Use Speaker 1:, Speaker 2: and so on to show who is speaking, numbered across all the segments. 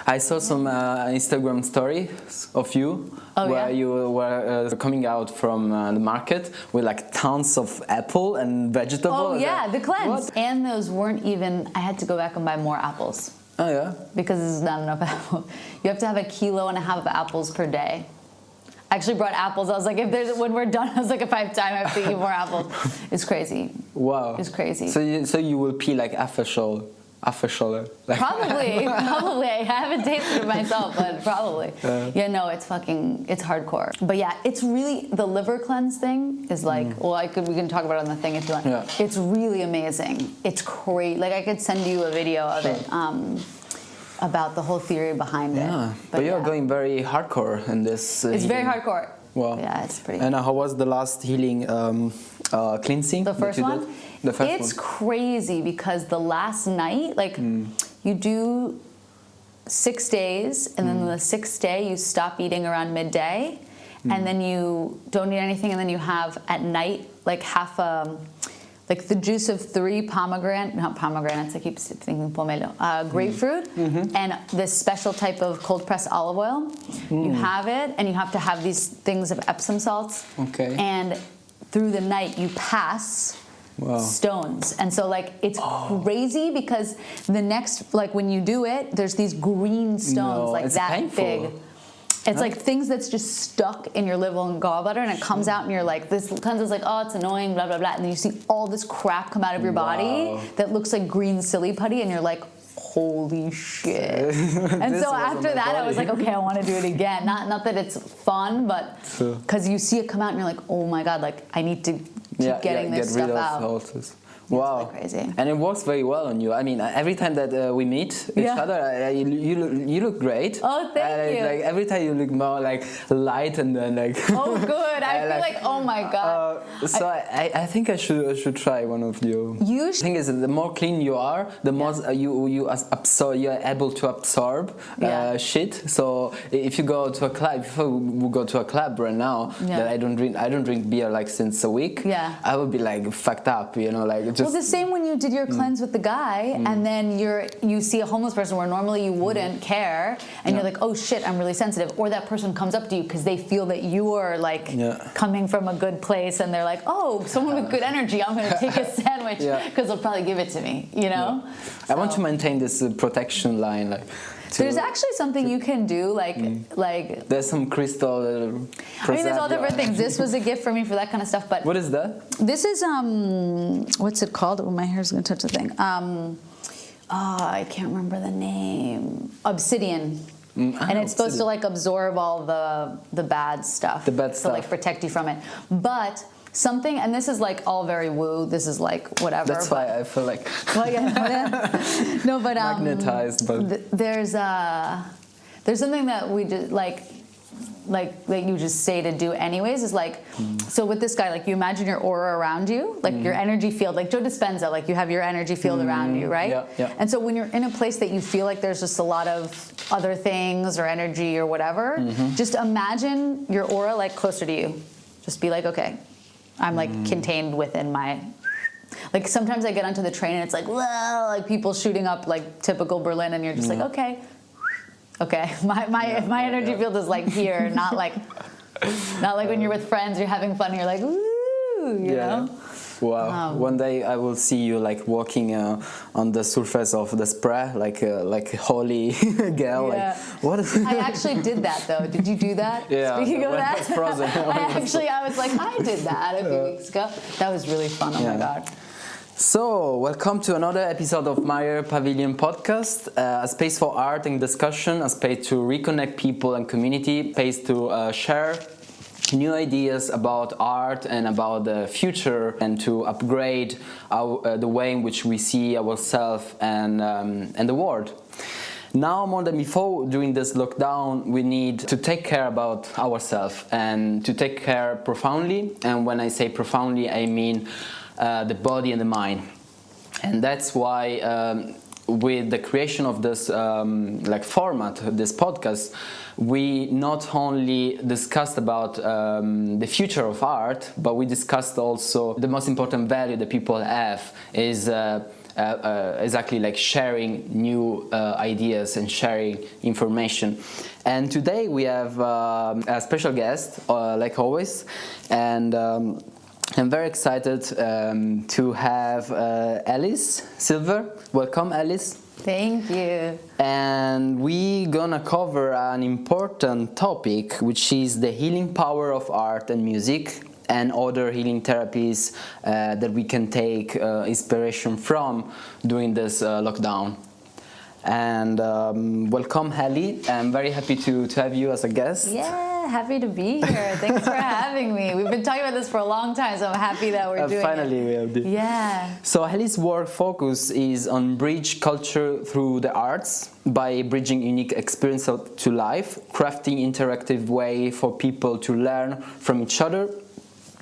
Speaker 1: I saw some Instagram stories of you where you were coming out from the market with like tons of apple and vegetable.
Speaker 2: Oh yeah, the cleanse. What? And those weren't even, I had to go back and buy more apples.
Speaker 1: Oh yeah?
Speaker 2: Because there's not enough apples. You have to have 1.5 kilos of apples per day. I actually brought apples. I was like, when we're done, I was like, if I have time, I have to eat more apples. It's crazy.
Speaker 1: Wow.
Speaker 2: It's crazy.
Speaker 1: So you will pee like half a shoulder. Like
Speaker 2: Probably. I haven't tasted it myself, but probably. Yeah, no, it's hardcore. But yeah, it's really, the liver cleanse thing is like, we can talk about it on the thing if you want.
Speaker 1: Yeah.
Speaker 2: It's really amazing. It's crazy. Like I could send you a video of it. About the whole theory behind it.
Speaker 1: But you're going very hardcore in this.
Speaker 2: It's very hardcore.
Speaker 1: Wow.
Speaker 2: Yeah, it's pretty.
Speaker 1: And how was the last healing cleansing?
Speaker 2: The first one?
Speaker 1: The first
Speaker 2: it's
Speaker 1: one.
Speaker 2: Crazy because the last night, like you do 6 days, and then the 6th day you stop eating around midday, and then you don't eat anything, and then you have at night like half like the juice of 3 pomegranates, I keep thinking pomelo, grapefruit, and this special type of cold pressed olive oil. You have it, and you have to have these things of Epsom salts.
Speaker 1: Okay.
Speaker 2: And through the night, you pass stones. And so, like, it's crazy because the next, like, when you do it, there's these green stones, like that
Speaker 1: painful.
Speaker 2: big. It's like things that's just stuck in your liver and gallbladder, and it comes out, and you're like, this comes as like, oh, it's annoying, blah, blah, blah. And then you see all this crap come out of your body that looks like green silly putty, and you're like, holy shit. And so after that, I was like, okay, I want to do it again. Not that it's fun, but because you see it come out, and you're like, oh my God, like, I need to keep getting this stuff out.
Speaker 1: Wow,
Speaker 2: really crazy.
Speaker 1: And it works very well on you. I mean, every time that we meet each other, you look great.
Speaker 2: Oh, thank you.
Speaker 1: Like every time you look more like light and then like.
Speaker 2: Oh, good. I feel like oh my God.
Speaker 1: So I think I should try one of you.
Speaker 2: You should.
Speaker 1: The thing is, the more clean you are, the more you absorb. You are able to absorb shit. So if you go to a club, if we go to a club right now, that I don't drink beer like since a week.
Speaker 2: Yeah.
Speaker 1: I would be like fucked up, you know, like.
Speaker 2: Well, the same when you did your cleanse with the guy, and then you see a homeless person where normally you wouldn't care, and you're like, oh shit, I'm really sensitive. Or that person comes up to you because they feel that you are like coming from a good place, and they're like, oh, someone with good energy, I'm going to take a sandwich because they'll probably give it to me, you know?
Speaker 1: Yeah. I want to maintain this protection line, like.
Speaker 2: There's actually something you can do, like
Speaker 1: there's some crystal.
Speaker 2: I mean, there's all different things. This was a gift for me for that kind of stuff. But
Speaker 1: what is that?
Speaker 2: This is what's it called? Oh, my hair's gonna touch the thing. I can't remember the name. Obsidian. And it's supposed to like absorb all the bad stuff.
Speaker 1: The bad stuff.
Speaker 2: To like protect you from it. But something, and this is like all very woo. This is like whatever.
Speaker 1: That's why I feel like.
Speaker 2: Well, yeah. No, but
Speaker 1: magnetized. But
Speaker 2: there's something that we just like you just say to do anyways is like so with this guy, like you imagine your aura around you, like your energy field, like Joe Dispenza, like you have your energy field around you, right?
Speaker 1: Yeah.
Speaker 2: And so when you're in a place that you feel like there's just a lot of other things or energy or whatever, just imagine your aura like closer to you. Just be like, okay, I'm like contained within my. Like sometimes I get onto the train and it's like, well, like people shooting up like typical Berlin, and you're just like, okay, my energy field is like here, not like when you're with friends, you're having fun, you're like, woo, you know.
Speaker 1: Wow. One day I will see you like walking on the surface of the spray, like a holy girl.
Speaker 2: Yeah.
Speaker 1: Like, what?
Speaker 2: I actually did that though. Did you do that?
Speaker 1: Yeah.
Speaker 2: Speaking of that,
Speaker 1: frozen.
Speaker 2: I was like, I did that a few weeks ago. That was really fun. Oh my God.
Speaker 1: So, welcome to another episode of Mayer Pavilion Podcast, a space for art and discussion, a space to reconnect people and community, a space to share new ideas about art and about the future, and to upgrade the way in which we see ourselves and the world. Now more than before, during this lockdown, we need to take care about ourselves and to take care profoundly. And when I say profoundly, I mean the body and the mind. And that's why with the creation of this format, this podcast, we not only discussed about the future of art, but we discussed also the most important value that people have is exactly like sharing new ideas and sharing information. And today we have a special guest, like always, and I'm very excited to have Allie Silver. Welcome, Alice.
Speaker 2: Thank you.
Speaker 1: And we're gonna cover an important topic, which is the healing power of art and music and other healing therapies that we can take inspiration from during this lockdown. And welcome, Allie. I'm very happy to have you as a guest.
Speaker 2: Yeah, happy to be here. Thanks for having me. We've been talking about this for a long time, so I'm happy that we're doing
Speaker 1: finally
Speaker 2: it.
Speaker 1: We have this.
Speaker 2: Yeah.
Speaker 1: So Allie's work focus is on bridge culture through the arts by bridging unique experience to life, crafting interactive way for people to learn from each other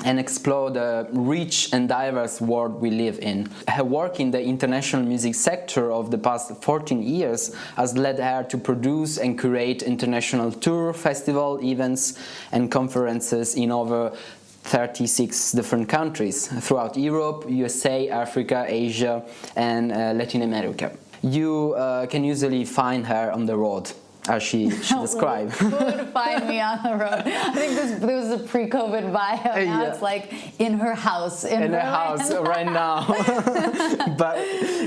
Speaker 1: and explore the rich and diverse world we live in. Her work in the international music sector of the past 14 years has led her to produce and curate international tour, festival, events and conferences in over 36 different countries throughout Europe, USA, Africa, Asia and Latin America. You can usually find her on the road, as she described.
Speaker 2: Who would find me on the road? I think this was a pre-COVID bio. Now it's like in her house. In
Speaker 1: her house right now. But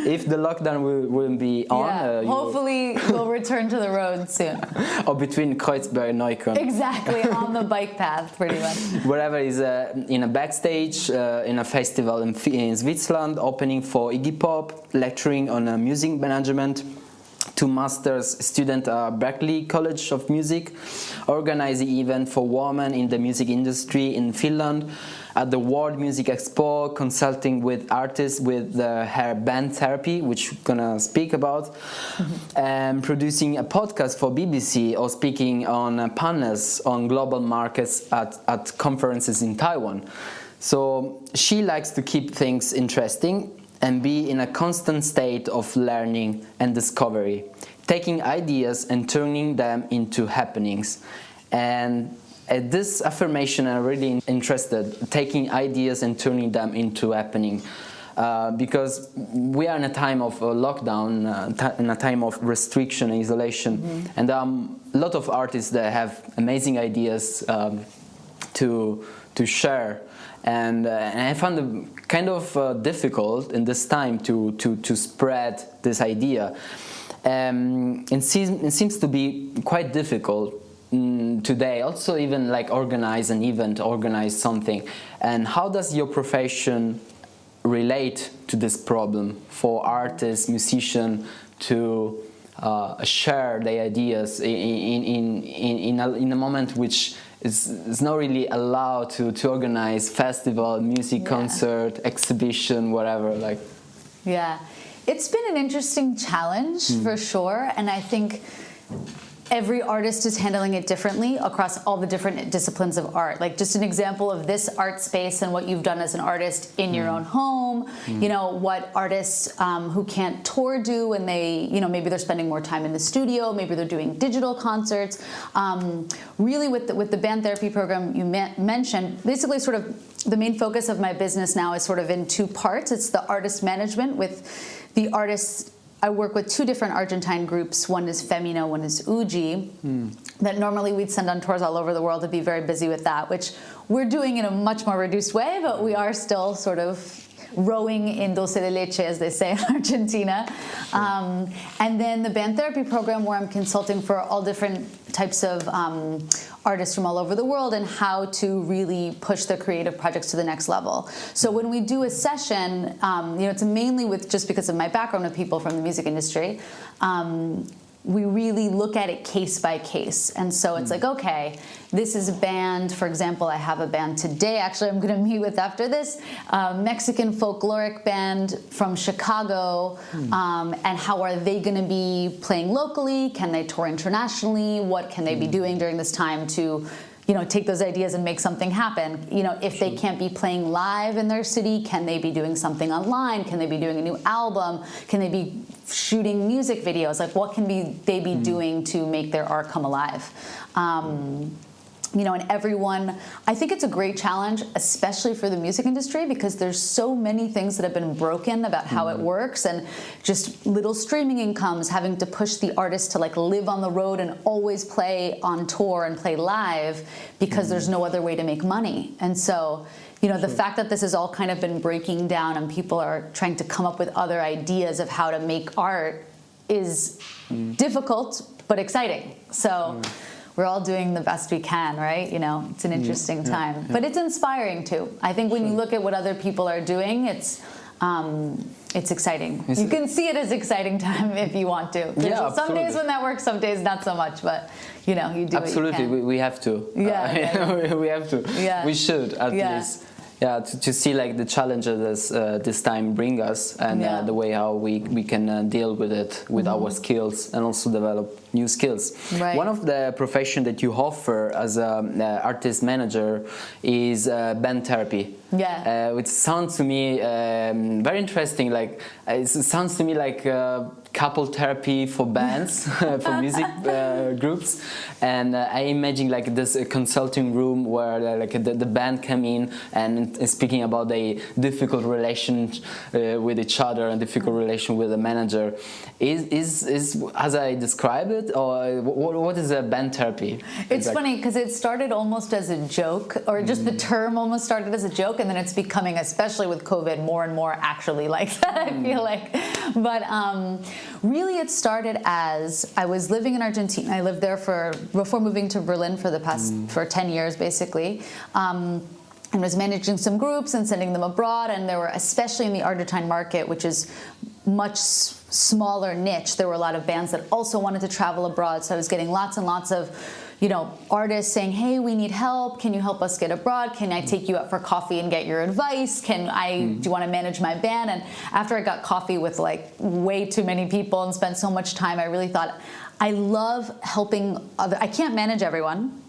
Speaker 1: if the lockdown will be on...
Speaker 2: hopefully we'll return to the road soon.
Speaker 1: Or between Kreuzberg and Neukölln.
Speaker 2: Exactly, on the bike path, pretty much.
Speaker 1: Wherever is in a backstage, in a festival in Switzerland, opening for Iggy Pop, lecturing on music management, to master's student at Berklee College of Music, organizing event for women in the music industry in Finland, at the World Music Expo, consulting with artists with her band Therapy, which we're gonna speak about, and producing a podcast for BBC or speaking on panels on global markets at conferences in Taiwan. So she likes to keep things interesting and be in a constant state of learning and discovery, taking ideas and turning them into happenings. And at this affirmation, I'm really interested, taking ideas and turning them into happening. Because we are in a time of lockdown, in a time of restriction and isolation. And a lot of artists that have amazing ideas to share. And I found it kind of difficult in this time to spread this idea. It seems to be quite difficult today. Also, even like organize an event, organize something. And how does your profession relate to this problem for artists, musicians to share their ideas in a moment which is not really allowed to organize festival, music concert, exhibition, whatever. Like,
Speaker 2: yeah, it's been an interesting challenge for sure, and I think every artist is handling it differently across all the different disciplines of art. Like just an example of this art space and what you've done as an artist in your own home, you know, what artists who can't tour do when they, you know, maybe they're spending more time in the studio, maybe they're doing digital concerts. Really with the band therapy program you mentioned, basically sort of the main focus of my business now is sort of in two parts. It's the artist management with the artists. I work with two different Argentine groups. One is Femina, one is Uji, that normally we'd send on tours all over the world to be very busy with that, which we're doing in a much more reduced way, but we are still sort of rowing in dulce de leche, as they say in Argentina. And then the band therapy program, where I'm consulting for all different types of artists from all over the world and how to really push their creative projects to the next level. So when we do a session, you know, it's mainly with, just because of my background with people from the music industry, we really look at it case by case. And so it's like, okay, this is a band, for example, I have a band today, actually I'm gonna meet with after this, Mexican folkloric band from Chicago, and how are they gonna be playing locally? Can they tour internationally? What can they be doing during this time to, you know, take those ideas and make something happen? You know, if they can't be playing live in their city, can they be doing something online? Can they be doing a new album? Can they be shooting music videos? Like, what can they be doing to make their art come alive? and everyone, I think it's a great challenge, especially for the music industry, because there's so many things that have been broken about how it works, and just little streaming incomes, having to push the artists to like live on the road and always play on tour and play live because there's no other way to make money. And so, the fact that this has all kind of been breaking down and people are trying to come up with other ideas of how to make art is difficult, but exciting. So we're all doing the best we can, right? It's an interesting time, but it's inspiring too. I think when you look at what other people are doing, it's exciting. You can see it as exciting time if you want to. There's some days when that works, some days not so much, but you do
Speaker 1: absolutely.
Speaker 2: What you can.
Speaker 1: We have to. We have to.
Speaker 2: Yeah.
Speaker 1: We should at least. Yeah, to see like the challenges this time bring us, and the way how we can deal with it with our skills, and also develop new skills.
Speaker 2: Right.
Speaker 1: One of the profession that you offer as an artist manager is band therapy.
Speaker 2: Yeah.
Speaker 1: Which sounds to me very interesting. Like it sounds to me like couple therapy for bands, for music groups, and I imagine like this consulting room where like the band come in and speaking about a difficult relation with each other and difficult relation with the manager. Is as I describe it, or what is a band therapy?
Speaker 2: It's funny because it started almost as a joke, or just the term almost started as a joke, and then it's becoming, especially with COVID, more and more actually like that, I feel like. But really it started as I was living in Argentina. I lived there before moving to Berlin for the past, for 10 years basically. And was managing some groups and sending them abroad, and there were, especially in the Argentine market, which is much smaller niche, there were a lot of bands that also wanted to travel abroad. So I was getting lots and lots of artists saying, hey, we need help. Can you help us get abroad? Can I take you out for coffee and get your advice? Do you want to manage my band? And after I got coffee with like way too many people and spent so much time, I really thought, I love helping I can't manage everyone.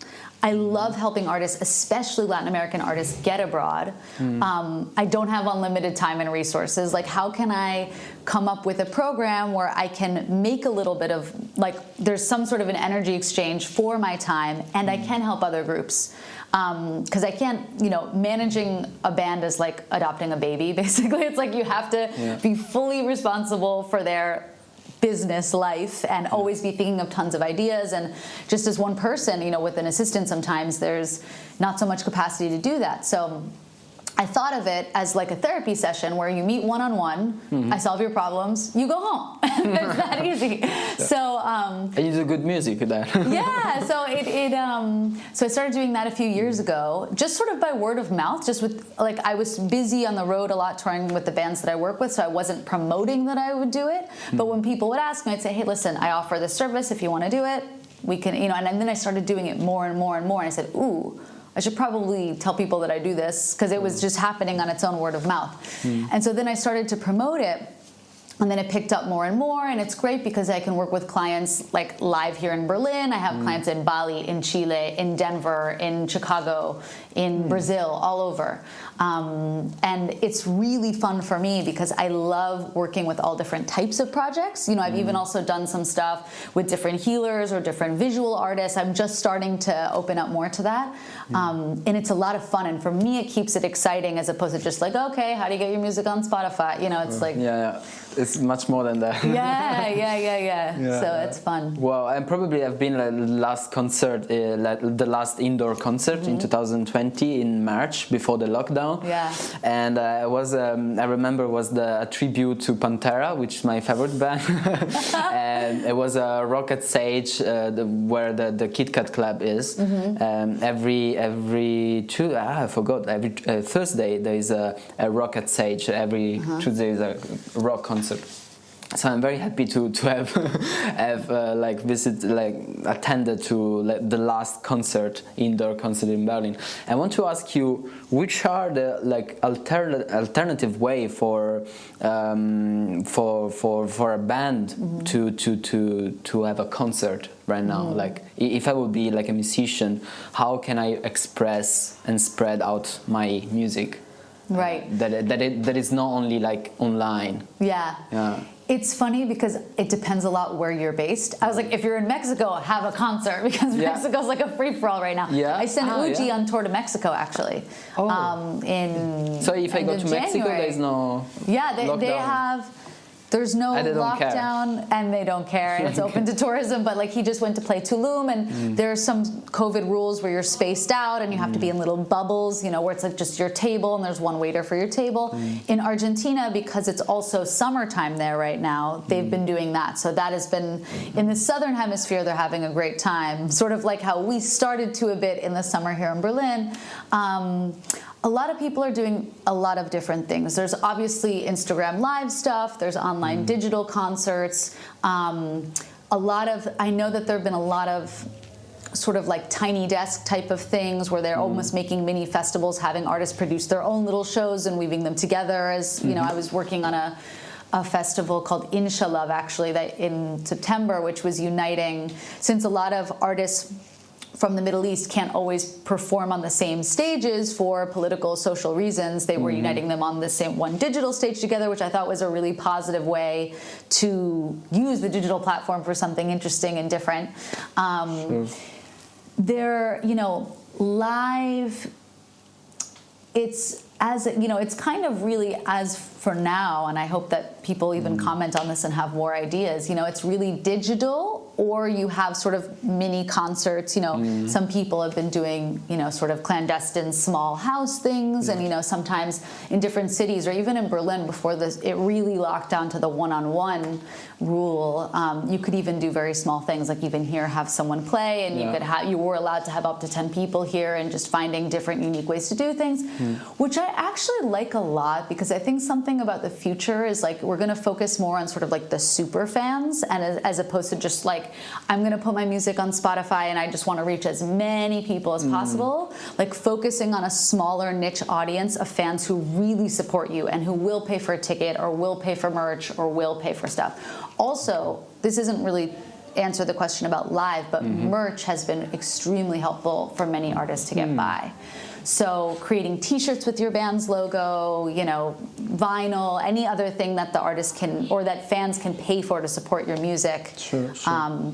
Speaker 2: I love helping artists, especially Latin American artists, get abroad. I don't have unlimited time and resources. Like, how can I come up with a program where I can make a little bit of, like, there's some sort of an energy exchange for my time, and I can help other groups. Because I can't, managing a band is like adopting a baby, basically. It's like you have to be fully responsible for their business life and always be thinking of tons of ideas, and just as one person, with an assistant, sometimes there's not so much capacity to do that. So I thought of it as like a therapy session where you meet one-on-one, I solve your problems, you go home. It's that easy. So and
Speaker 1: you do good music then.
Speaker 2: Yeah, so so I started doing that a few years ago, just sort of by word of mouth, just with, like, I was busy on the road a lot touring with the bands that I work with, so I wasn't promoting that I would do it. But when people would ask me, I'd say, hey, listen, I offer this service. If you want to do it, we can, and then I started doing it more and more and more, and I said, ooh, I should probably tell people that I do this, because it was just happening on its own word of mouth. And so then I started to promote it, and then it picked up more and more, and it's great because I can work with clients like live here in Berlin. I have clients in Bali, in Chile, in Denver, in Chicago, in Brazil, all over. And it's really fun for me because I love working with all different types of projects. I've even also done some stuff with different healers or different visual artists. I'm just starting to open up more to that. And it's a lot of fun. And for me, it keeps it exciting as opposed to just like, okay, how do you get your music on Spotify? It's like... Yeah.
Speaker 1: It's much more than that.
Speaker 2: Yeah. So it's fun.
Speaker 1: Well, and probably I've been at the last concert, the last indoor concert in 2020 in March before the lockdown.
Speaker 2: Yeah.
Speaker 1: And I remember was the tribute to Pantera, which is my favorite band. And it was a Rock at Sage, where the Kit Kat Club is. Every Thursday there is a Rock at Sage. Every Tuesday is a rock concert. So I'm very happy to have attended to the last indoor concert in Berlin. I want to ask you, which are the alternative way for a band to have a concert right now? Like, if I would be like a musician, how can I express and spread out my music?
Speaker 2: Right.
Speaker 1: That is not only like online.
Speaker 2: Yeah. It's funny because it depends a lot where you're based. I was like, if you're in Mexico, have a concert because Mexico's like a free-for-all right now.
Speaker 1: Yeah.
Speaker 2: I sent Uji on tour to Mexico, actually.
Speaker 1: So if I go to Mexico, there's no
Speaker 2: they have... There's no lockdown, and they don't care, and it's open to tourism. But like he just went to play Tulum, and there are some COVID rules where you're spaced out, and you have to be in little bubbles, where it's like just your table, and there's one waiter for your table. In Argentina, because it's also summertime there right now, they've been doing that. So that has been in the southern hemisphere. They're having a great time, sort of like how we started to a bit in the summer here in Berlin. A lot of people are doing a lot of different things. There's obviously Instagram live stuff. There's online digital concerts. I know that there have been a lot of sort of like tiny desk type of things where they're almost making mini festivals, having artists produce their own little shows and weaving them together. As I was working on a festival called Inshallah, actually, that in September, which was uniting, since a lot of artists from the Middle East can't always perform on the same stages for political, social reasons. They were uniting them on the same one digital stage together, which I thought was a really positive way to use the digital platform for something interesting and different. Live, it's kind of really as for now, and I hope that people even comment on this and have more ideas, it's really digital, or you have sort of mini concerts, some people have been doing, sort of clandestine small house things, and, sometimes in different cities, or even in Berlin before this, it really locked down to the one-on-one rule. You could even do very small things, like even here have someone play, and you were allowed to have up to 10 people here, and just finding different unique ways to do things, which I actually like a lot, because I think something about the future is like we're going to focus more on sort of like the super fans, and as opposed to just like I'm going to put my music on Spotify and I just want to reach as many people as possible, like focusing on a smaller niche audience of fans who really support you and who will pay for a ticket or will pay for merch or will pay for stuff. Also, this isn't really answer the question about live, but merch has been extremely helpful for many artists to get by. So creating T-shirts with your band's logo, vinyl, any other thing that the artist can, or that fans can pay for to support your music. Sure.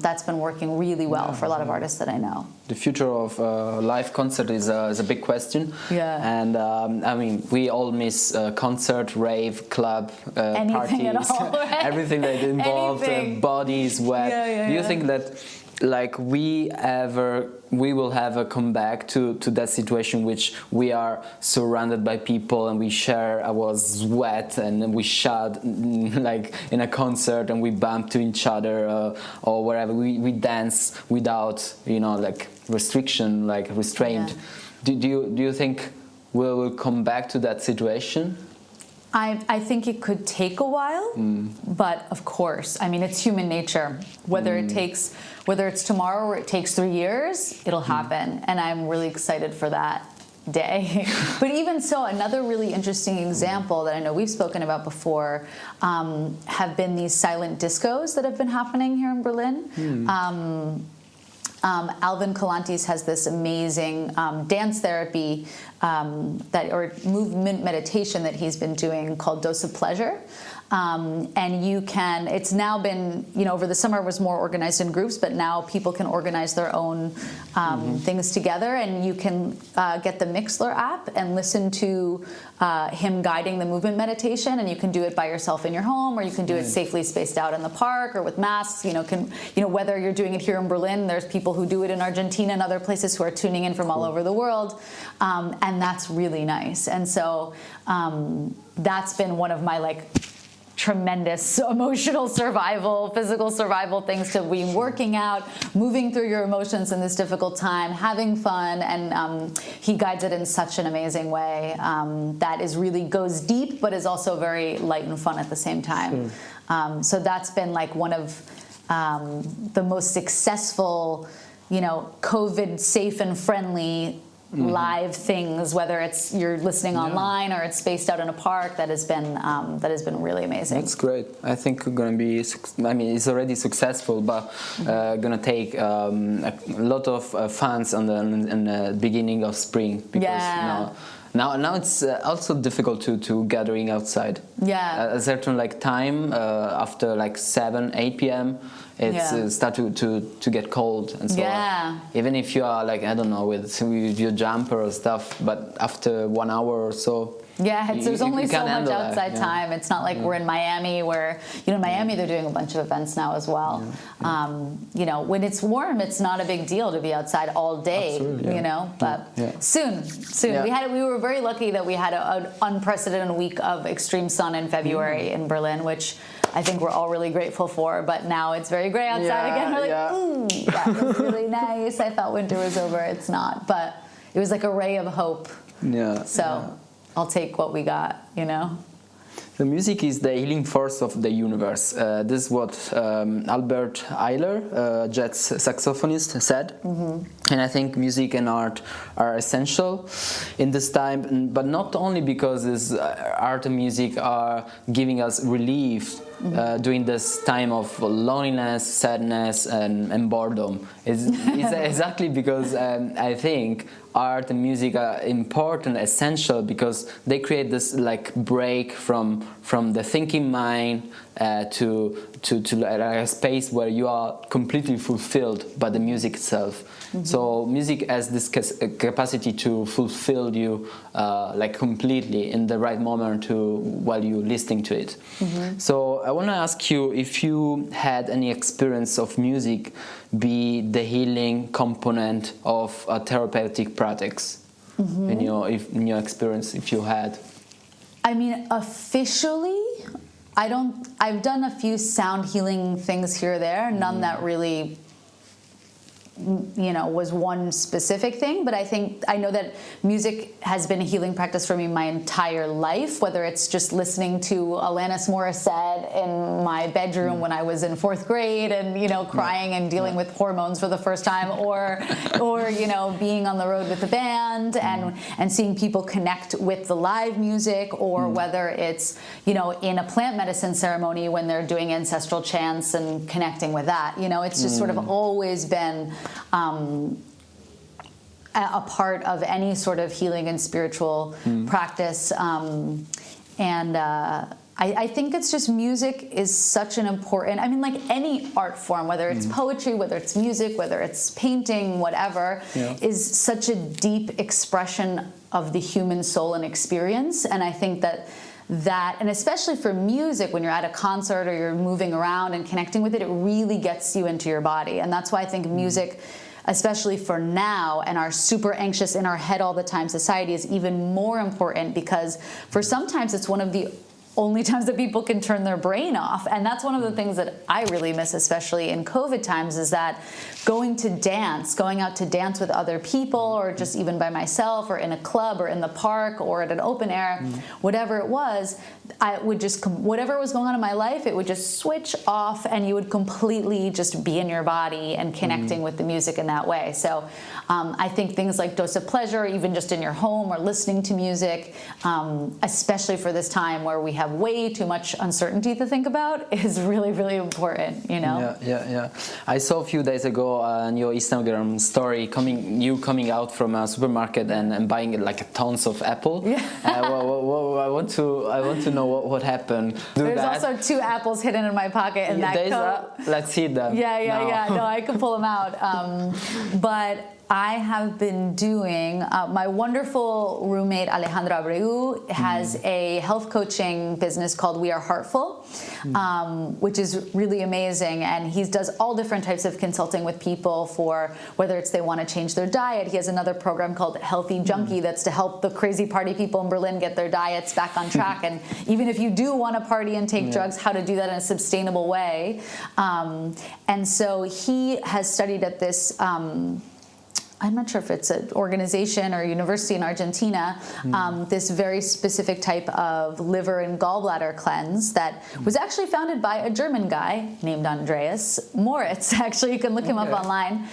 Speaker 2: That's been working really well for a lot of artists that I know.
Speaker 1: The future of live concert is a big question.
Speaker 2: Yeah.
Speaker 1: And we all miss concert, rave, club,
Speaker 2: anything
Speaker 1: parties,
Speaker 2: at all, right?
Speaker 1: everything that involves body, sweat. Do you think that we will have a comeback to that situation which we are surrounded by people and we share our sweat and we shout like in a concert and we bump to each other or wherever we dance without restriction, like restraint. Do you think we will come back to that situation?
Speaker 2: I think it could take a while, but of course, it's human nature. Whether it's tomorrow or it takes 3 years, it'll happen, and I'm really excited for that day. But even so, another really interesting example that I know we've spoken about before have been these silent discos that have been happening here in Berlin. Alvin Kalantis has this amazing dance therapy or movement meditation that he's been doing called Dose of Pleasure. And it's now been, over the summer it was more organized in groups, but now people can organize their own things together, and you can get the Mixler app and listen to him guiding the movement meditation, and you can do it by yourself in your home, or you can do it safely spaced out in the park or with masks. Whether you're doing it here in Berlin, there's people who do it in Argentina and other places who are tuning in from all over the world, and that's really nice. And so that's been one of my tremendous emotional survival, physical survival things to be working out, moving through your emotions in this difficult time, having fun, and he guides it in such an amazing way that really goes deep, but is also very light and fun at the same time. So that's been one of the most successful, COVID safe and friendly live things, whether it's you're listening online or it's spaced out in a park. That has been really amazing.
Speaker 1: That's great. I think we're going to be, it's already successful, but going to take a lot of fans in the beginning of spring, because Now it's also difficult to gathering outside.
Speaker 2: Yeah.
Speaker 1: A certain like time after like 7, 8 p.m. it's start to get cold and so on. Even if you are like, I don't know, with your jumper or stuff, but after 1 hour or so.
Speaker 2: Yeah, there's only so much outside
Speaker 1: that.
Speaker 2: time. It's not like we're in Miami where, in Miami they're doing a bunch of events now as well. When it's warm, it's not a big deal to be outside all day, but soon.
Speaker 1: Yeah.
Speaker 2: We were very lucky that we had an unprecedented week of extreme sun in February in Berlin, which I think we're all really grateful for, but now it's very gray outside again. We're like, ooh, that was really nice. I thought winter was over. It's not, but it was like a ray of hope.
Speaker 1: Yeah.
Speaker 2: So I'll take what we got,
Speaker 1: The music is the healing force of the universe. This is what Albert Ayler, jazz saxophonist, said. And I think music and art are essential in this time, but not only because art and music are giving us relief during this time of loneliness, sadness, and boredom. It's exactly because I think art and music are important, essential, because they create this like break from the thinking mind to a space where you are completely fulfilled by the music itself. So music has this capacity to fulfill you like completely in the right moment while you're listening to it. So I want to ask you if you had any experience of music be the healing component of a therapeutic practice in your experience, if you had.
Speaker 2: I mean, officially, I've done a few sound healing things here or there, none that really was one specific thing, but I know that music has been a healing practice for me my entire life, whether it's just listening to Alanis Morissette in my bedroom when I was in 4th grade and, crying and dealing with hormones for the first time, or being on the road with the band and seeing people connect with the live music, or whether it's, in a plant medicine ceremony when they're doing ancestral chants and connecting with that. It's just sort of always been a part of any sort of healing and spiritual practice. I think it's just music is such an important, like any art form, whether it's poetry, whether it's music, whether it's painting, whatever, is such a deep expression of the human soul and experience. And I think that, and especially for music, when you're at a concert or you're moving around and connecting with it, it really gets you into your body. And that's why I think music, especially for now, and our super anxious in our head all the time society, is even more important, because for sometimes it's one of the only times that people can turn their brain off. And that's one of the things that I really miss, especially in COVID times, is that going out to dance with other people, or just even by myself, or in a club, or in the park, or at an open air, whatever it was, I would just, whatever was going on in my life, it would just switch off, and you would completely just be in your body and connecting with the music in that way. So I think things like dose of pleasure, even just in your home or listening to music, especially for this time where we have way too much uncertainty to think about, is really, really important,
Speaker 1: Yeah. I saw a few days ago on your Instagram story coming out from a supermarket and buying like tons of apple. Yeah. I want to know what happened.
Speaker 2: There's also 2 apples hidden in my pocket in that coat.
Speaker 1: Let's see them.
Speaker 2: Yeah. No, I can pull them out. But I have been doing, my wonderful roommate Alejandra Abreu has a health coaching business called We Are Heartful, which is really amazing. And he does all different types of consulting with people for whether it's they want to change their diet. He has another program called Healthy Junkie that's to help the crazy party people in Berlin get their diets back on track. And even if you do want to party and take drugs, how to do that in a sustainable way. And so he has studied at this I'm not sure if it's an organization or a university in Argentina, this very specific type of liver and gallbladder cleanse that was actually founded by a German guy named Andreas Moritz. Actually, you can look him up online.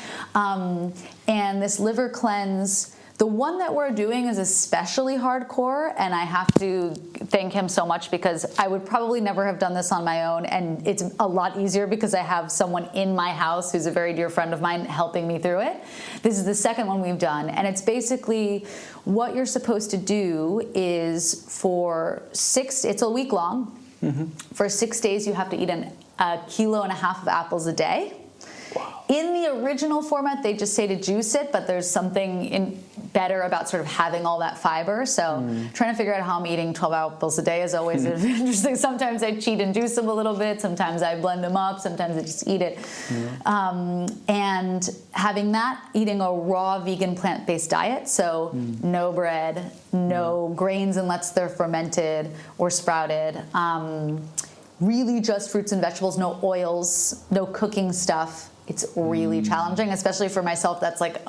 Speaker 2: And this liver cleanse The one that we're doing is especially hardcore, and I have to thank him so much because I would probably never have done this on my own, and it's a lot easier because I have someone in my house who's a very dear friend of mine helping me through it. This is the second one we've done, and it's basically what you're supposed to do is it's a week long. For 6 days, you have to eat a 1.5 kilos of apples a day.
Speaker 1: Wow.
Speaker 2: In the original format, they just say to juice it, but there's something better about sort of having all that fiber. So trying to figure out how I'm eating 12 apples a day is always interesting. Sometimes I cheat and juice them a little bit. Sometimes I blend them up. Sometimes I just eat it. And having that, eating a raw vegan plant-based diet. So no bread, no grains unless they're fermented or sprouted. Really just fruits and vegetables, no oils, no cooking stuff. It's really challenging, especially for myself. That's like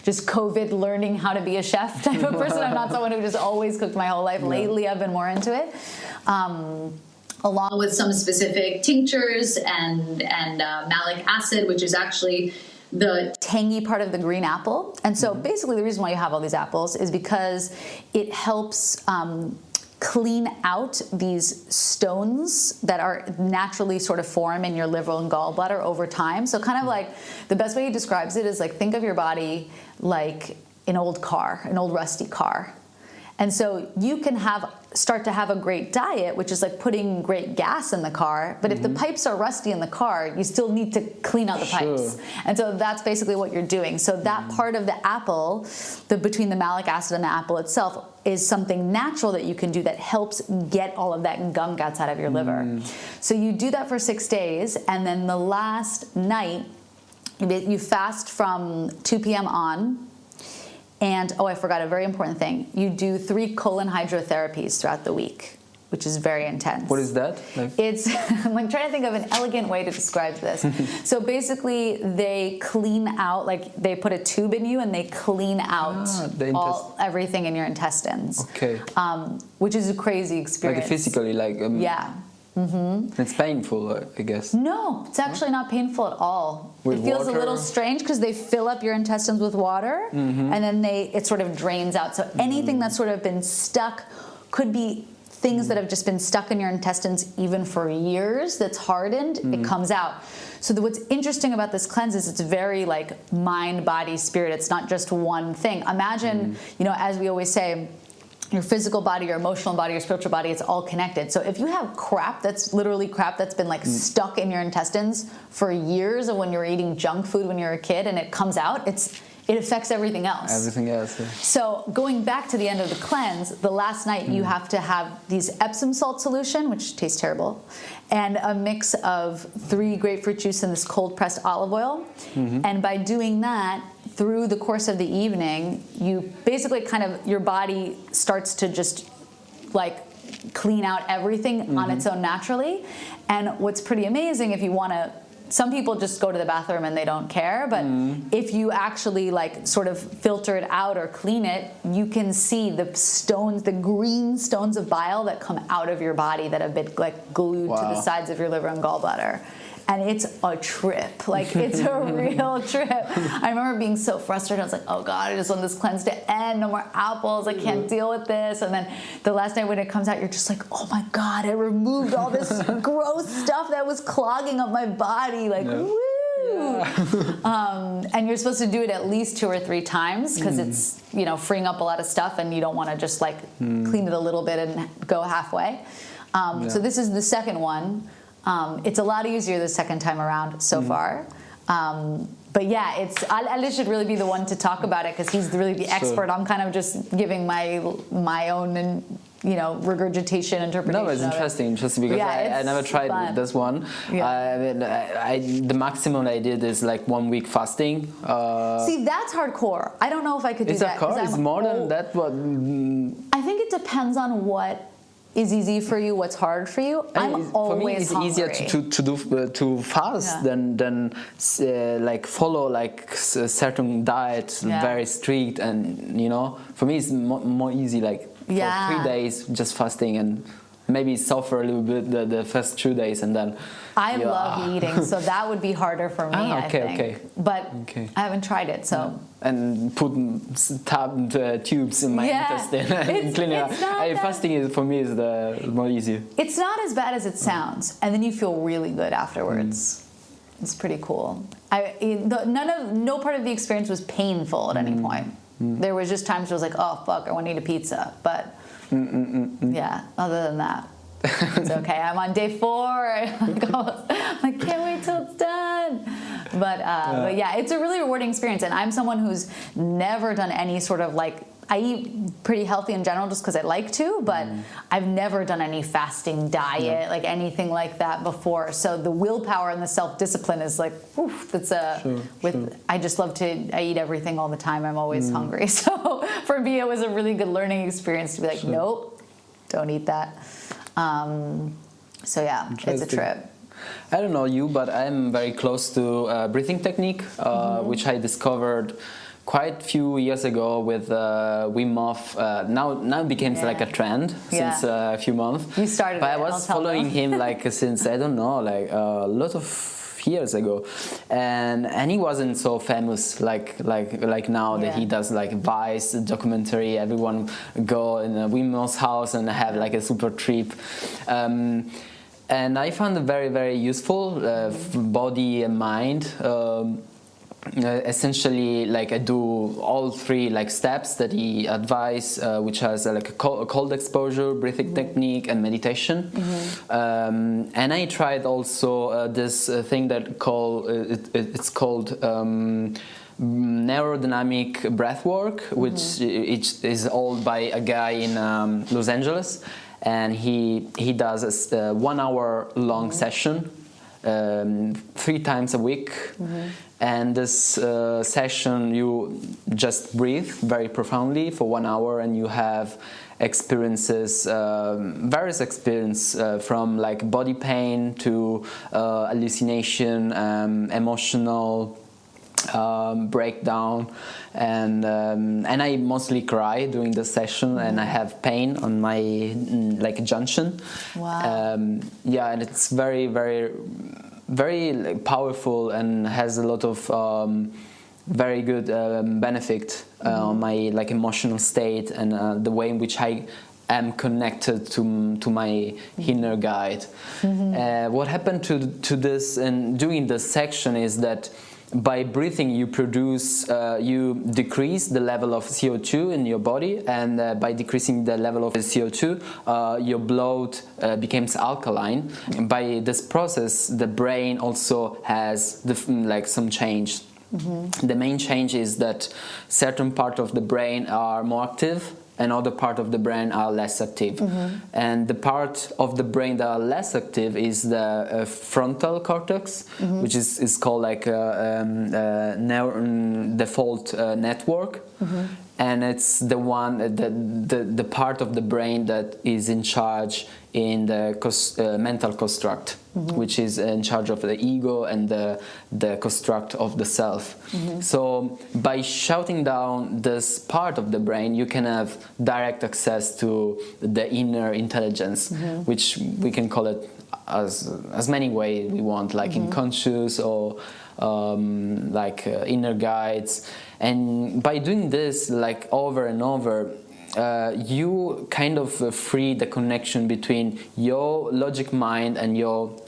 Speaker 2: just COVID learning how to be a chef type of person. I'm not someone who just always cooked my whole life. Lately, I've been more into it. Along with some specific tinctures and malic acid, which is actually the tangy part of the green apple. And so basically the reason why you have all these apples is because it helps clean out these stones that are naturally sort of form in your liver and gallbladder over time. So kind of like the best way he describes it is like think of your body like an old rusty car. And so you can start to have a great diet, which is like putting great gas in the car. But if the pipes are rusty in the car, you still need to clean out the pipes. And so that's basically what you're doing. So that part of the apple, between the malic acid and the apple itself, is something natural that you can do that helps get all of that gunk outside of your liver. So you do that for 6 days, and then the last night, you fast from 2 p.m. on. And, I forgot a very important thing. You do 3 colon hydrotherapies throughout the week, which is very intense.
Speaker 1: What is that?
Speaker 2: It's, I'm like trying to think of an elegant way to describe this. So basically they clean out, like they put a tube in you and they clean out everything in your intestines.
Speaker 1: Okay.
Speaker 2: Which is a crazy experience.
Speaker 1: Like physically,
Speaker 2: yeah.
Speaker 1: It's painful, I guess.
Speaker 2: No, it's actually not painful at all.
Speaker 1: With
Speaker 2: it feels
Speaker 1: water?
Speaker 2: a little strange because they fill up your intestines with water and then it sort of drains out. So anything that's sort of been stuck could be things that have just been stuck in your intestines even for years that's hardened, it comes out. So what's interesting about this cleanse is it's very like mind, body, spirit. It's not just one thing. Imagine, as we always say, your physical body, your emotional body, your spiritual body, it's all connected. So if you have crap that's been like stuck in your intestines for years, or when you're eating junk food when you're a kid and it comes out, it affects everything else.
Speaker 1: Everything else, yeah.
Speaker 2: So going back to the end of the cleanse, the last night you have to have these Epsom salt solution, which tastes terrible, and a mix of 3 grapefruit juice and this cold pressed olive oil. And by doing that, through the course of the evening, you basically your body starts to just like clean out everything on its own naturally. And what's pretty amazing, if you want to, some people just go to the bathroom and they don't care, but if you actually like sort of filter it out or clean it, you can see the stones, the green stones of bile that come out of your body that have been like glued to the sides of your liver and gallbladder. And it's a trip. Like, it's a real trip. I remember being so frustrated. I was like, oh, God, I just want this cleanse to end. No more apples. I can't deal with this. And then the last night when it comes out, you're just like, oh, my God, I removed all this gross stuff that was clogging up my body. Like, woo! Yeah. And you're supposed to do it at least 2 or 3 times because it's, freeing up a lot of stuff and you don't want to just, like, clean it a little bit and go halfway. So this is the second one. It's a lot easier the second time around so far. But yeah, Ali should really be the one to talk about it because he's really the expert. I'm kind of just giving my own regurgitation interpretation.
Speaker 1: No, it's interesting because I never tried this one. Yeah. The maximum I did is like 1 week fasting.
Speaker 2: See, that's hardcore. I don't know if I could do that.
Speaker 1: It's more than that.
Speaker 2: I think it depends on what is easy for you, what's hard for you. I'm always hungry.
Speaker 1: For me, it's easier to fast than like follow like a certain diet, very strict, and for me it's more easy like for 3 days just fasting and maybe suffer a little bit the first 2 days, and then
Speaker 2: I love eating, so that would be harder for me, I think. But I haven't tried it, so.
Speaker 1: And put tubes in my intestine and clean it out. Fasting for me is the more easier.
Speaker 2: It's not as bad as it sounds, and then you feel really good afterwards. It's pretty cool. No part of the experience was painful at any point. There was just times where I was like, oh fuck, I want to eat a pizza. But yeah, other than that, it's okay. I'm on day 4. I can't wait till it's done. But yeah, it's a really rewarding experience. And I'm someone who's never done any sort of like, I eat pretty healthy in general just because I like to, but I've never done any fasting diet, like anything like that before. So the willpower and the self-discipline is like, oof, that's I just love to, I eat everything all the time. I'm always hungry. So for me, it was a really good learning experience to be like, nope, don't eat that. So yeah, it's a trip.
Speaker 1: I don't know you, but I'm very close to breathing technique, which I discovered quite a few years ago with Wim Hof. Now it became like a trend since a few months.
Speaker 2: You started
Speaker 1: but I was following him like since, I don't know, like a lot of years ago, and he wasn't so famous like now that he does like Vice documentary. Everyone go in a Wim Hof's house and have like a super trip. And I found it very, very useful for body and mind. Essentially, like I do all 3 like steps that he advised, which has like a cold exposure, breathing technique, and meditation. And I tried also this thing that it's called neurodynamic breathwork, which is all by a guy in Los Angeles. And he does a 1 hour long session 3 times a week. And this session, you just breathe very profoundly for 1 hour, and you have experiences, various experiences from like body pain to hallucination, emotional breakdown, and I mostly cry during the session, and I have pain on my like junction.
Speaker 2: Wow.
Speaker 1: And it's very, very, very like, powerful, and has a lot of very good benefit on my like emotional state, and the way in which I am connected to my inner guide. What happened to this and during this section is that by breathing you decrease the level of CO2 in your body, and by decreasing the level of CO2 your blood becomes alkaline. And by this process the brain also has like some change. The main change is that certain parts of the brain are more active and other part of the brain are less active. And the part of the brain that are less active is the frontal cortex, which is called like a default network. And it's the one, the part of the brain that is in charge in the mental construct, which is in charge of the ego and the construct of the self. So by shutting down this part of the brain, you can have direct access to the inner intelligence, which we can call it as many ways we want, like unconscious or inner guides. And by doing this like over and over, you kind of free the connection between your logic mind and your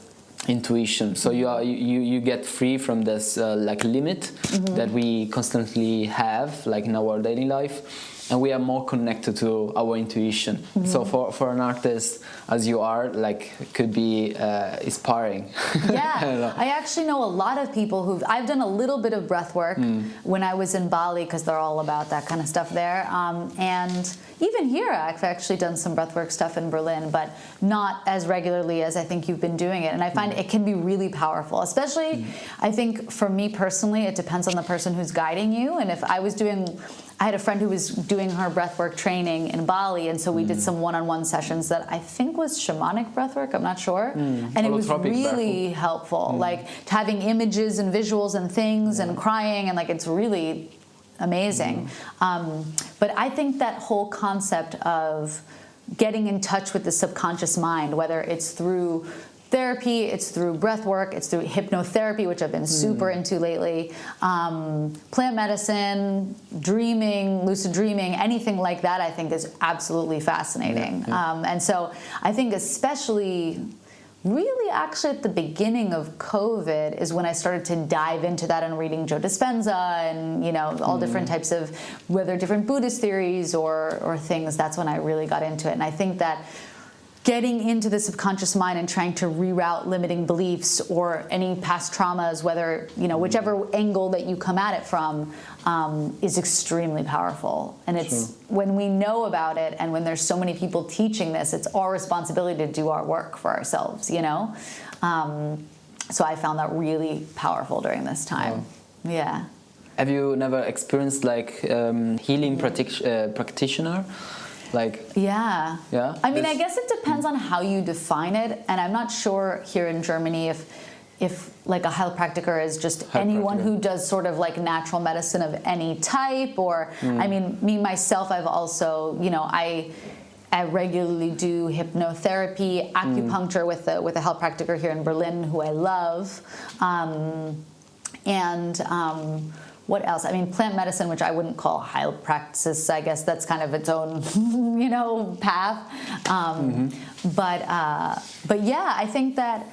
Speaker 1: intuition. So you get free from this like limit that we constantly have like in our daily life, and we are more connected to our intuition. So for an artist as you are, like, could be inspiring.
Speaker 2: Yeah, I actually know a lot of people I've done a little bit of breath work when I was in Bali, because they're all about that kind of stuff there. And even here, I've actually done some breathwork stuff in Berlin, but not as regularly as I think you've been doing it. And I find it can be really powerful, especially I think for me personally, it depends on the person who's guiding you. And if I had a friend who was doing her breathwork training in Bali, and so we did some one-on-one sessions that I think was shamanic breathwork, I'm not sure. And it was really helpful, like having images and visuals and things and crying, and like it's really amazing. But I think that whole concept of getting in touch with the subconscious mind, whether it's through therapy, it's through breath work, it's through hypnotherapy, which I've been super into lately, plant medicine, dreaming, lucid dreaming, anything like that I think is absolutely fascinating. And so I think especially really actually at the beginning of COVID is when I started to dive into that and reading Joe Dispenza and, you know, all different types of, whether different Buddhist theories or things, that's when I really got into it. And I think that getting into the subconscious mind and trying to reroute limiting beliefs or any past traumas, whether, you know, whichever angle that you come at it from, is extremely powerful. And it's when we know about it and when there's so many people teaching this, it's our responsibility to do our work for ourselves, you know? So I found that really powerful during this time. Yeah.
Speaker 1: Have you never experienced like healing practitioner? Like, yeah.
Speaker 2: I mean, I guess it depends on how you define it, and I'm not sure here in Germany if like a heilpraktiker is just anyone who does sort of like natural medicine of any type, or I mean, me myself, I've also, you know, I regularly do hypnotherapy, acupuncture with a heilpraktiker here in Berlin who I love, what else? I mean, plant medicine, which I wouldn't call heilpraxis. I guess that's kind of its own, you know, path. But yeah, I think that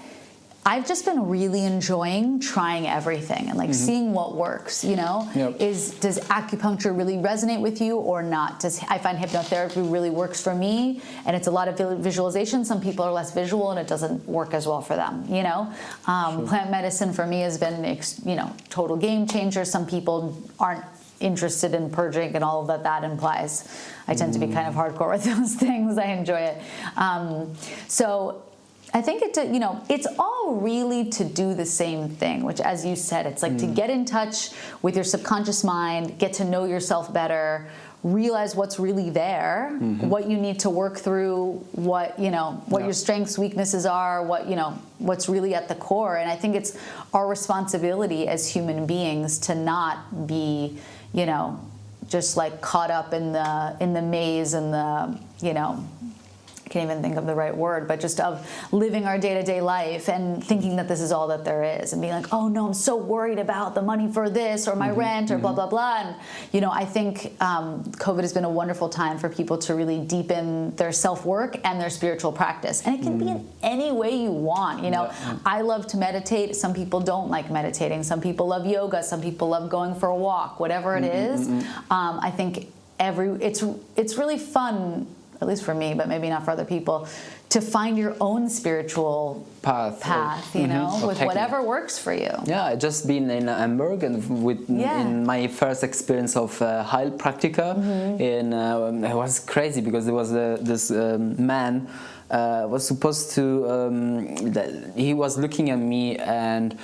Speaker 2: I've just been really enjoying trying everything and like seeing what works, you know? Does acupuncture really resonate with you or not? I find hypnotherapy really works for me, and it's a lot of visualization. Some people are less visual and it doesn't work as well for them, you know? Plant medicine for me has been, you know, total game changer. Some people aren't interested in purging and all of that implies. I tend to be kind of hardcore with those things. I enjoy it. So I think you know, it's all really to do the same thing, which, as you said, it's like to get in touch with your subconscious mind, get to know yourself better, realize what's really there, what you need to work through, what, you know, what your strengths, weaknesses are, what, you know, what's really at the core. And I think it's our responsibility as human beings to not be, you know, just like caught up in the maze and the, you know, can't even think of the right word, but just of living our day-to-day life and thinking that this is all that there is and being like, oh no, I'm so worried about the money for this or my rent or blah, blah, blah. And, you know, I think COVID has been a wonderful time for people to really deepen their self-work and their spiritual practice. And it can be in any way you want, you know. I love to meditate. Some people don't like meditating. Some people love yoga. Some people love going for a walk, whatever it is. I think it's really fun, at least for me, but maybe not for other people, to find your own spiritual path, you know, with whatever works for you.
Speaker 1: Yeah, I just been in Hamburg and in my first experience of Heilpraktiker, it was crazy because there was this man was supposed to, he was looking at me and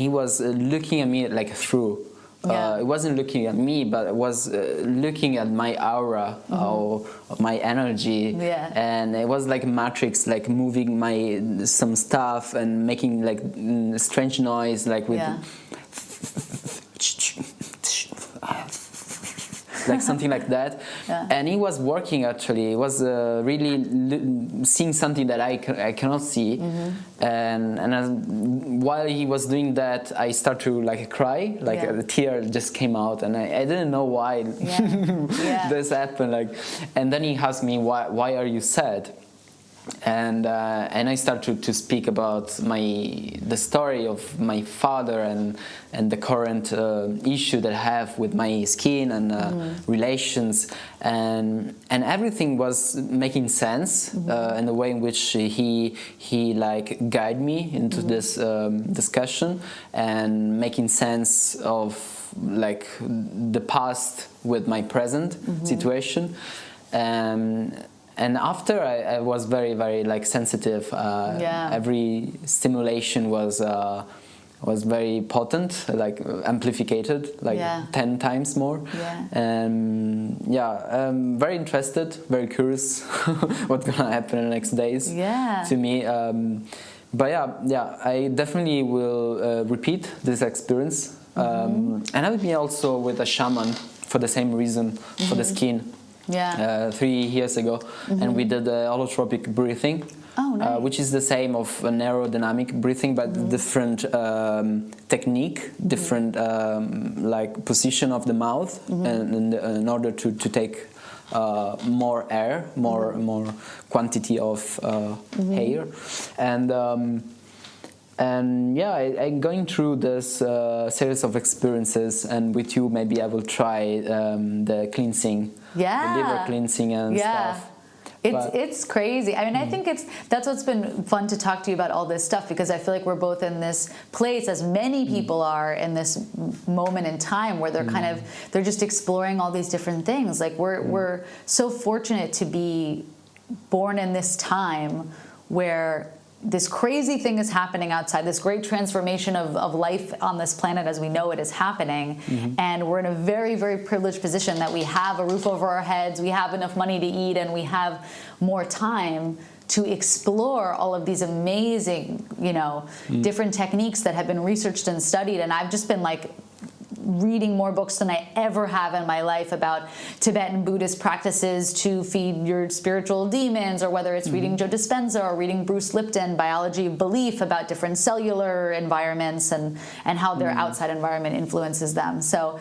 Speaker 1: he was looking at me like through. It wasn't looking at me, but it was looking at my aura or my energy, and it was like Matrix, like moving some stuff and making like strange noise, like with like something like that. And he was working actually. He was really seeing something that I cannot see. And while he was doing that, I started to like cry, like a tear just came out, and I didn't know why this happened. Like, and then he asked me, why are you sad? And I started to speak about the story of my father and the current issue that I have with my skin and relations, and everything was making sense in the way in which he like guided me into this discussion and making sense of like the past with my present situation. And after I was very, very like sensitive. Every stimulation was very potent, like amplified, like 10 times more. And very interested, very curious what's gonna happen in the next days to me. But I definitely will repeat this experience. And I would be also with a shaman for the same reason, for the skin. 3 years ago, and we did holotropic breathing.
Speaker 2: Oh, nice.
Speaker 1: Which is the same of aerodynamic breathing, but different technique, different like position of the mouth, and in order to take more air, more quantity of air, and yeah, I'm going through this series of experiences, and with you maybe I will try the cleansing, the liver cleansing and stuff.
Speaker 2: It's crazy. I mean, I think that's what's been fun to talk to you about all this stuff, because I feel like we're both in this place, as many people are in this moment in time where they're they're just exploring all these different things. Like we're so fortunate to be born in this time where this crazy thing is happening outside, this great transformation of life on this planet as we know it is happening. And we're in a very, very privileged position that we have a roof over our heads, we have enough money to eat, and we have more time to explore all of these amazing, different techniques that have been researched and studied. And I've just been like reading more books than I ever have in my life about Tibetan Buddhist practices to feed your spiritual demons, or whether it's reading Joe Dispenza or reading Bruce Lipton, Biology of Belief, about different cellular environments and how their outside environment influences them. So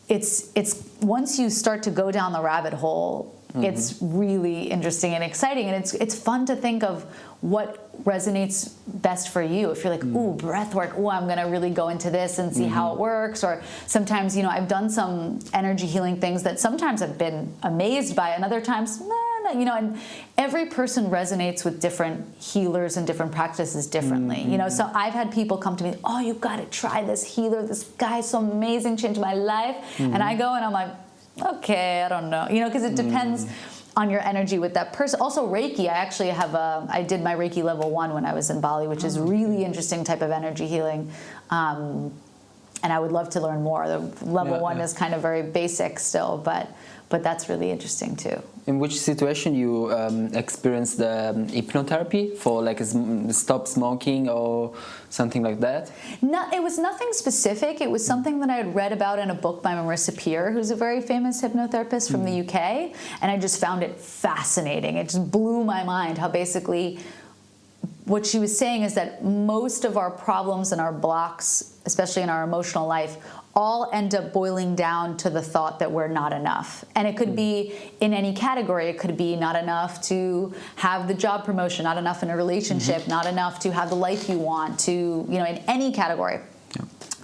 Speaker 2: it's once you start to go down the rabbit hole, it's really interesting and exciting, and it's fun to think of what resonates best for you. If you're like, ooh, breath work, ooh, I'm gonna really go into this and see how it works. Or sometimes, I've done some energy healing things that sometimes I've been amazed by, and other times, and every person resonates with different healers and different practices differently. So I've had people come to me, oh, you've got to try this healer, this guy's so amazing, changed my life. And I go and I'm like, okay, I don't know, because it depends on your energy with that person. Also Reiki, I did my Reiki level 1 when I was in Bali, which is really interesting type of energy healing. And I would love to learn more. The level 1 is kind of very basic still, but that's really interesting too.
Speaker 1: In which situation you experienced the hypnotherapy for, like stop smoking or something like that?
Speaker 2: No, it was nothing specific. It was something that I had read about in a book by Marissa Peer, who's a very famous hypnotherapist from the UK, and I just found it fascinating. It just blew my mind how basically what she was saying is that most of our problems and our blocks, especially in our emotional life, all end up boiling down to the thought that we're not enough. And it could be in any category. It could be not enough to have the job promotion, not enough in a relationship, not enough to have the life you want, to, in any category.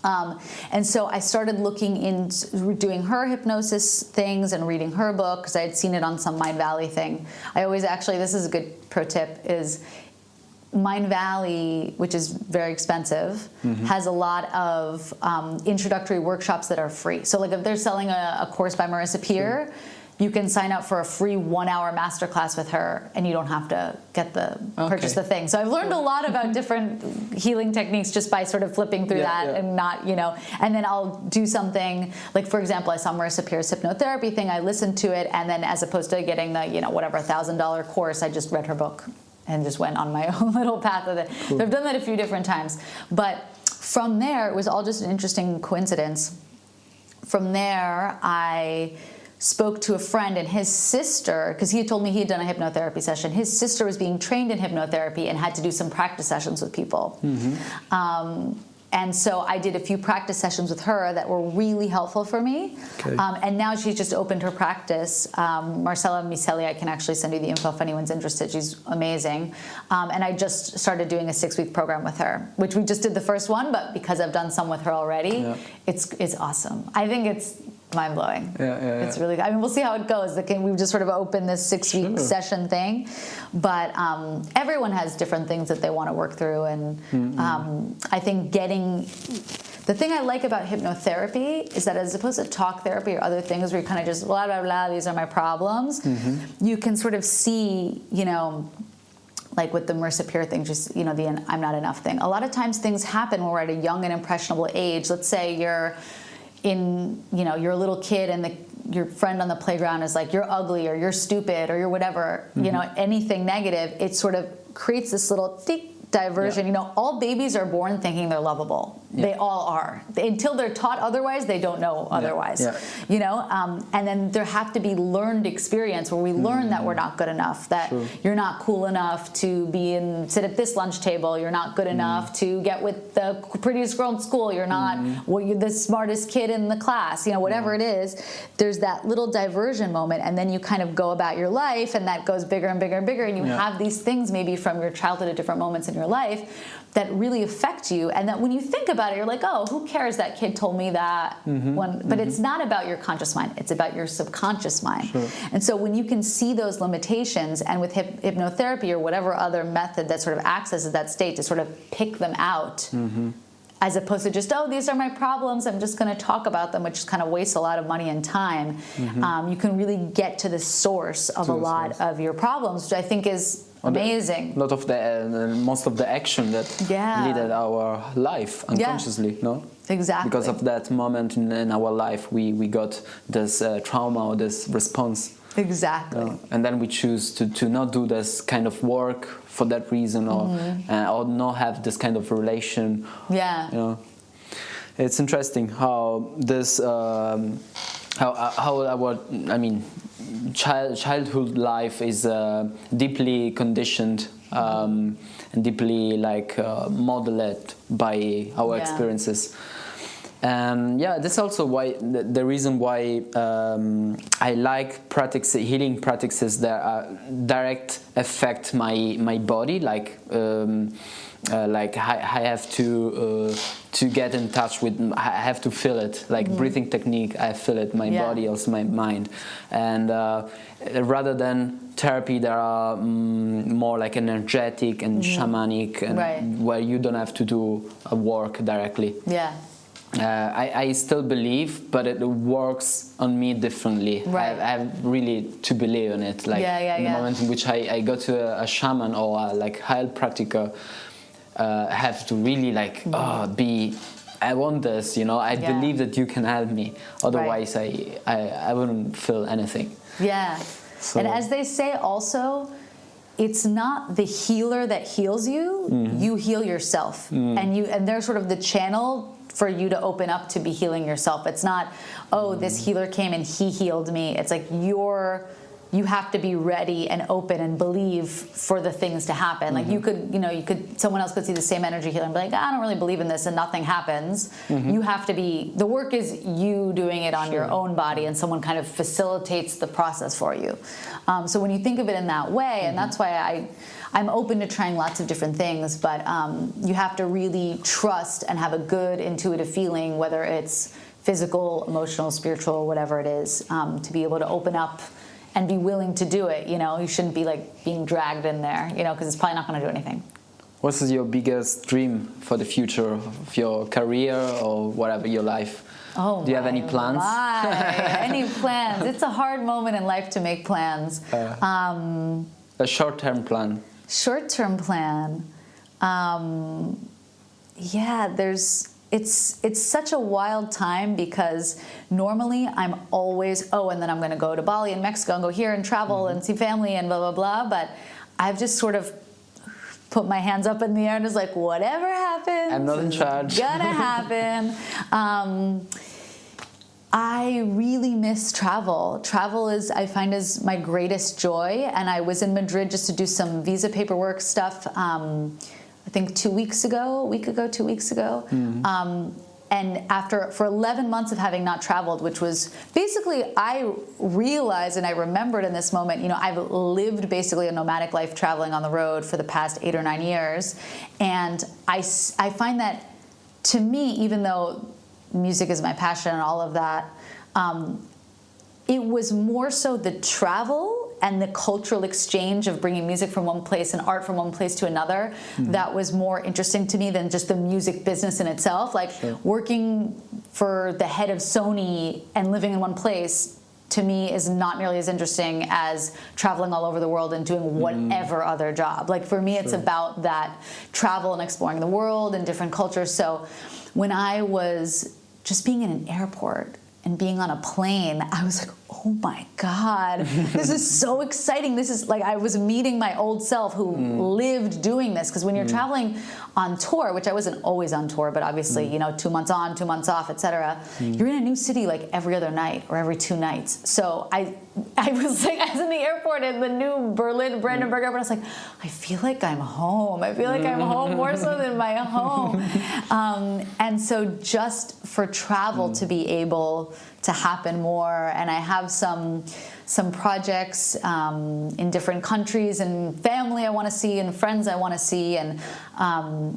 Speaker 2: And so I started looking into doing her hypnosis things and reading her book, because I had seen it on some Mind Valley thing. I always this is a good pro tip, is Mind Valley, which is very expensive, has a lot of introductory workshops that are free. So like if they're selling a course by Marissa Peer, you can sign up for a free 1-hour masterclass with her, and you don't have to purchase the thing. So I've learned a lot about different healing techniques just by sort of flipping through and not, and then I'll do something like, for example, I saw Marissa Peer's hypnotherapy thing, I listened to it, and then as opposed to getting the, whatever $1,000 course, I just read her book and just went on my own little path with it. Cool. So I've done that a few different times. But from there, it was all just an interesting coincidence. From there, I spoke to a friend, and his sister, because he had told me he had done a hypnotherapy session, his sister was being trained in hypnotherapy and had to do some practice sessions with people. And so I did a few practice sessions with her that were really helpful for me. Okay. And now she's just opened her practice. Marcella Micelli, I can actually send you the info if anyone's interested. She's amazing. And I just started doing a 6-week program with her, which we just did the first one, but because I've done some with her already, it's awesome. I think it's mind-blowing. It's really good. I mean, we'll see how it goes. We've just sort of opened this 6-week session thing, but everyone has different things that they want to work through, and I think the thing I like about hypnotherapy is that as opposed to talk therapy or other things where you kind of just blah, blah, blah, these are my problems, you can sort of see, like with the Marissa Peer thing, just, the I'm not enough thing. A lot of times things happen when we're at a young and impressionable age. Let's say you're you're a little kid, and your friend on the playground is like, you're ugly, or you're stupid, or you're whatever, anything negative, it sort of creates this little diversion. All babies are born thinking they're lovable. They all are. Until they're taught otherwise, they don't know otherwise.
Speaker 1: Yeah.
Speaker 2: You know, and then there have to be learned experience where we learn that we're not good enough, that you're not cool enough to sit at this lunch table, you're not good enough to get with the prettiest girl in school, you're not you're the smartest kid in the class, you know, whatever it is. There's that little diversion moment, and then you kind of go about your life, and that goes bigger and bigger and bigger, and you have these things maybe from your childhood at different moments in your life that really affect you, and that when you think about it, you're like, oh, who cares, that kid told me that. But it's not about your conscious mind, it's about your subconscious mind. And so when you can see those limitations, and with hypnotherapy or whatever other method that sort of accesses that state to sort of pick them out, as opposed to just, oh, these are my problems, I'm just going to talk about them, which kind of wastes a lot of money and time, you can really get to the source of a lot of your problems, which I think is amazing.
Speaker 1: A lot of most of the action that leaded our life unconsciously, no?
Speaker 2: Exactly.
Speaker 1: Because of that moment in our life, we got this trauma or this response.
Speaker 2: Exactly.
Speaker 1: And then we choose to not do this kind of work for that reason, or not have this kind of relation.
Speaker 2: Yeah.
Speaker 1: You know, it's interesting how this how our childhood life is deeply conditioned and deeply modeled by our experiences. That's also why the reason why I like healing practices that direct affect my body, like I have to get in touch with, I have to feel it, like breathing technique, I feel it, my body, also my mind, and rather than therapy that are more like energetic and shamanic, and where you don't have to do a work directly. I still believe, but it works on me differently. I have really to believe in it. Like in the moment in which I go to a shaman or a heilpraktiker, have to really I want this, you know. I believe that you can help me. Otherwise, I wouldn't feel anything. So.
Speaker 2: And as they say, also, it's not the healer that heals you. You heal yourself, and they're sort of the channel for you to open up to be healing yourself. It's not, oh, this healer came and he healed me. It's like you have to be ready and open and believe for the things to happen. Like someone else could see the same energy healer and be like, I don't really believe in this, and nothing happens. You have to the work is you doing it on your own body, and someone kind of facilitates the process for you. So when you think of it in that way, and that's why I'm open to trying lots of different things, but you have to really trust and have a good intuitive feeling, whether it's physical, emotional, spiritual, whatever it is, to be able to open up and be willing to do it. You know, you shouldn't be being dragged in there, because it's probably not going to do anything.
Speaker 1: What is your biggest dream for the future of your career or whatever, your life?
Speaker 2: Oh,
Speaker 1: do you have any plans?
Speaker 2: Any plans? It's a hard moment in life to make plans.
Speaker 1: A short-term plan.
Speaker 2: Short-term plan. It's such a wild time, because normally I'm always, and then I'm going to go to Bali and Mexico and go here and travel and see family and blah, blah, blah. But I've just sort of put my hands up in the air and just like, whatever happens,
Speaker 1: I'm not in charge.
Speaker 2: Gonna happen. I really miss travel. Travel I find is my greatest joy. And I was in Madrid just to do some visa paperwork stuff. I think 2 weeks ago. And for 11 months of having not traveled, which was basically, I realized and I remembered in this moment, I've lived basically a nomadic life traveling on the road for the past 8 or 9 years. And I find that, to me, even though music is my passion and all of that, it was more so the travel and the cultural exchange of bringing music from one place and art from one place to another that was more interesting to me than just the music business in itself. Working for the head of Sony and living in one place, to me, is not nearly as interesting as traveling all over the world and doing whatever other job. For me, it's about that travel and exploring the world and different cultures. So when I was just being in an airport and being on a plane, I was like, oh my God, this is so exciting. This is like, I was meeting my old self who lived doing this. Because when you're traveling on tour, which I wasn't always on tour, but obviously, 2 months on, 2 months off, etc. You're in a new city like every other night or every 2 nights. So I was like, I was in the airport in the new Brandenburg airport. I was like, I feel like I'm home. I feel like I'm home more so than my home. And so just for travel to be able to happen more, and I have some projects in different countries, and family I want to see, and friends I want to see, and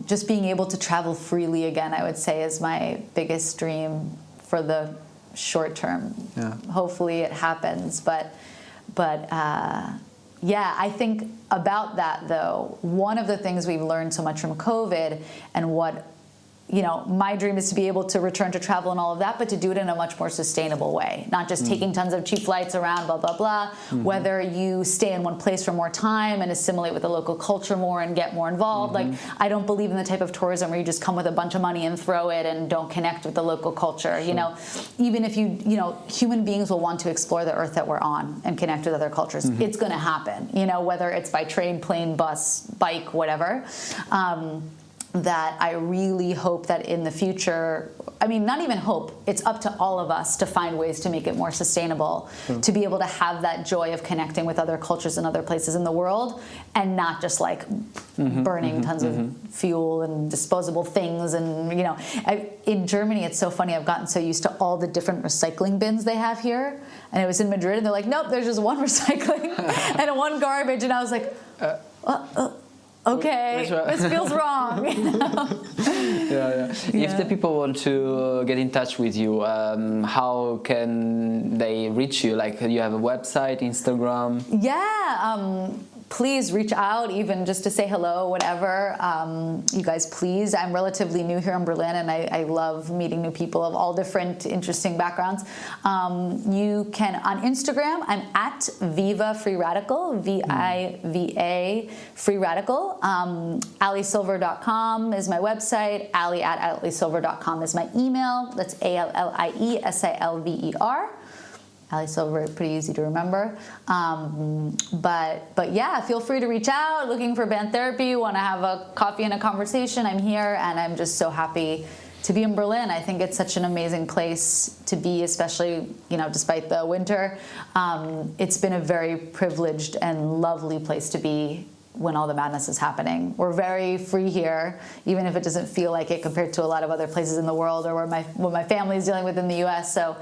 Speaker 2: just being able to travel freely again, I would say, is my biggest dream for the short term. Yeah. Hopefully it happens, but yeah, I think about that though. One of the things we've learned so much from COVID, and what my dream is to be able to return to travel and all of that, but to do it in a much more sustainable way. Not just taking tons of cheap flights around, blah, blah, blah. Whether you stay in one place for more time and assimilate with the local culture more and get more involved. Like, I don't believe in the type of tourism where you just come with a bunch of money and throw it and don't connect with the local culture. Even if human beings will want to explore the earth that we're on and connect with other cultures. It's going to happen, whether it's by train, plane, bus, bike, whatever. That I really hope that in the future, not even hope, it's up to all of us to find ways to make it more sustainable, to be able to have that joy of connecting with other cultures and other places in the world, and not just like burning tons of fuel and disposable things. And, in Germany, it's so funny, I've gotten so used to all the different recycling bins they have here. And I was in Madrid and they're like, nope, there's just one recycling and one garbage. And I was like, okay, this feels wrong.
Speaker 1: Yeah. If the people want to get in touch with you, how can they reach you? Like, you have a website, Instagram?
Speaker 2: Yeah, please reach out, even just to say hello, whatever. You guys, please. I'm relatively new here in Berlin, and I love meeting new people of all different interesting backgrounds. You can, on Instagram, I'm at Viva Free Radical, VIVA Free Radical. AllieSilver.com is my website. Allie at AllieSilver.com is my email. That's ALLIESILVER. Allie Silver, pretty easy to remember. But yeah, feel free to reach out. Looking for band therapy, want to have a coffee and a conversation, I'm here, and I'm just so happy to be in Berlin. I think it's such an amazing place to be, especially, despite the winter. It's been a very privileged and lovely place to be when all the madness is happening. We're very free here, even if it doesn't feel like it compared to a lot of other places in the world, or what my family is dealing with in the US. So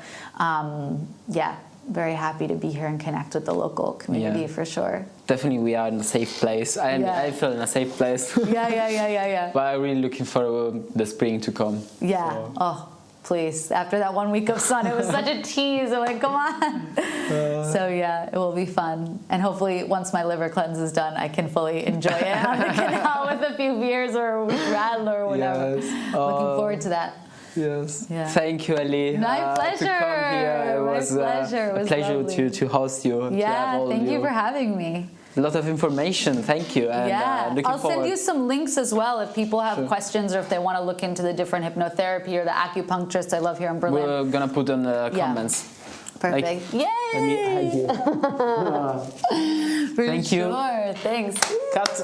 Speaker 2: yeah, very happy to be here and connect with the local community for sure.
Speaker 1: Definitely we are in a safe place. I feel in a safe place.
Speaker 2: Yeah.
Speaker 1: But I'm really looking for the spring to come.
Speaker 2: Yeah, so. Oh. Please. After that 1 week of sun, it was such a tease. I'm like, come on. So yeah, it will be fun. And hopefully once my liver cleanse is done, I can fully enjoy it on the canal with a few beers or Radler or whatever. Yes. Looking forward to that.
Speaker 1: Yes. Yeah. Thank you, Allie.
Speaker 2: My pleasure.
Speaker 1: To come here. It was a pleasure to host you.
Speaker 2: Yeah, thank you for having me.
Speaker 1: A lot of information, thank you. And,
Speaker 2: I'll send you some links as well if people have questions, or if they want to look into the different hypnotherapy or the acupuncturists I love here in Berlin.
Speaker 1: We're going to put in the comments.
Speaker 2: Perfect. Yay!
Speaker 1: Thank you.
Speaker 2: For sure. Thanks.
Speaker 1: Cut.